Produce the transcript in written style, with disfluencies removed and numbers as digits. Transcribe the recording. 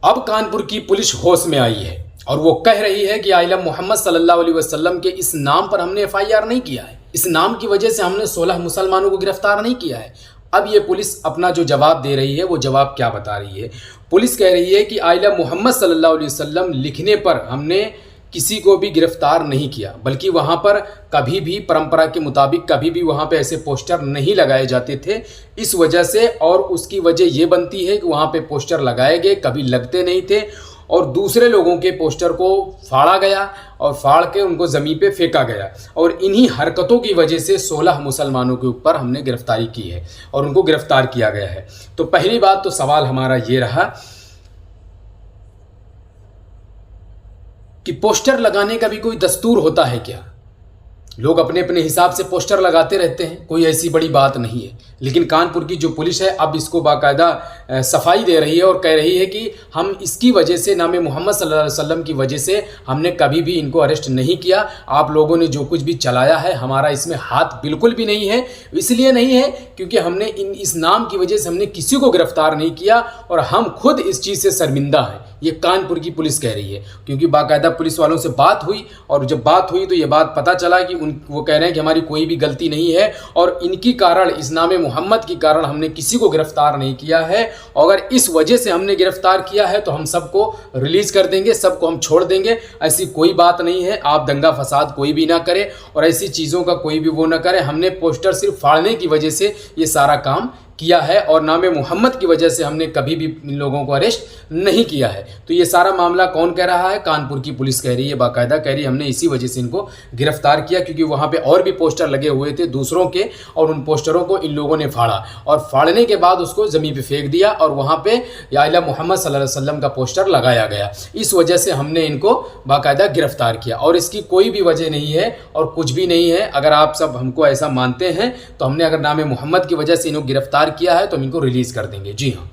अब कानपुर की पुलिस होश में आई है और वो कह रही है कि आइला मोहम्मद सल्लल्लाहु अलैहि वसल्लम के इस नाम पर हमने एफआईआर नहीं किया है। इस नाम की वजह से हमने 16 मुसलमानों को गिरफ्तार नहीं किया है। अब ये पुलिस अपना जो जवाब दे रही है वो जवाब क्या बता रही है। पुलिस कह रही है कि आइला मोहम्मद सल्लल्लाहु अलैहि वसल्लम लिखने पर हमने किसी को भी गिरफ्तार नहीं किया, बल्कि वहाँ पर कभी भी परंपरा के मुताबिक कभी भी वहाँ पे ऐसे पोस्टर नहीं लगाए जाते थे। इस वजह से, और उसकी वजह ये बनती है कि वहाँ पे पोस्टर लगाए गए, कभी लगते नहीं थे और दूसरे लोगों के पोस्टर को फाड़ा गया और फाड़ के उनको ज़मीन पे फेंका गया। और इन्हीं हरकतों की वजह से 16 मुसलमानों के ऊपर हमने गिरफ्तारी की है और उनको गिरफ्तार किया गया है। तो पहली बात तो सवाल हमारा ये रहा कि पोस्टर लगाने का भी कोई दस्तूर होता है क्या? लोग अपने अपने हिसाब से पोस्टर लगाते रहते हैं, कोई ऐसी बड़ी बात नहीं है। लेकिन कानपुर की जो पुलिस है अब इसको बाकायदा सफाई दे रही है और कह रही है कि हम इसकी वजह से, नाम मोहम्मद सल्लल्लाहु अलैहि वसल्लम की वजह से हमने कभी भी इनको अरेस्ट नहीं किया। आप लोगों ने जो कुछ भी चलाया है हमारा इसमें हाथ बिल्कुल भी नहीं है। इसलिए नहीं है क्योंकि हमने इस नाम की वजह से हमने किसी को गिरफ्तार नहीं किया और हम खुद इस चीज़ से शर्मिंदा हैं। ये कानपुर की पुलिस कह रही है, क्योंकि बाकायदा पुलिस वालों से बात हुई और जब बात हुई तो ये बात पता चला कि वो कह रहे हैं कि हमारी कोई भी गलती नहीं है और इनकी कारण, इस नाम मोहम्मद के कारण हमने किसी को गिरफ्तार नहीं किया है। अगर इस वजह से हमने गिरफ्तार किया है तो हम सबको रिलीज कर देंगे, सबको हम छोड़ देंगे। ऐसी कोई बात नहीं है। आप दंगा फसाद कोई भी ना करे और ऐसी चीज़ों का कोई भी वो ना करे। हमने पोस्टर सिर्फ फाड़ने की वजह से ये सारा काम किया है और नाम मोहम्मद की वजह से हमने कभी भी इन लोगों को अरेस्ट नहीं किया है। तो ये सारा मामला कौन कह रहा है? कानपुर की पुलिस कह रही है, बाकायदा कह रही है हमने इसी वजह से इनको गिरफ्तार किया, क्योंकि वहाँ पे और भी पोस्टर लगे हुए थे दूसरों के और उन पोस्टरों को इन लोगों ने फाड़ा और फाड़ने के बाद उसको ज़मीन पे फेंक दिया और वहाँ पे या इला मोहम्मद सल्लल्लाहु अलैहि वसल्लम का पोस्टर लगाया गया। इस वजह से हमने इनको बाकायदा गिरफ्तार किया और इसकी कोई भी वजह नहीं है और कुछ भी नहीं है। अगर आप सब हमको ऐसा मानते हैं तो हमने अगर नाम मोहम्मद की वजह से इनको गिरफ्तार किया है तो हम इनको रिलीज़ कर देंगे। जी हाँ।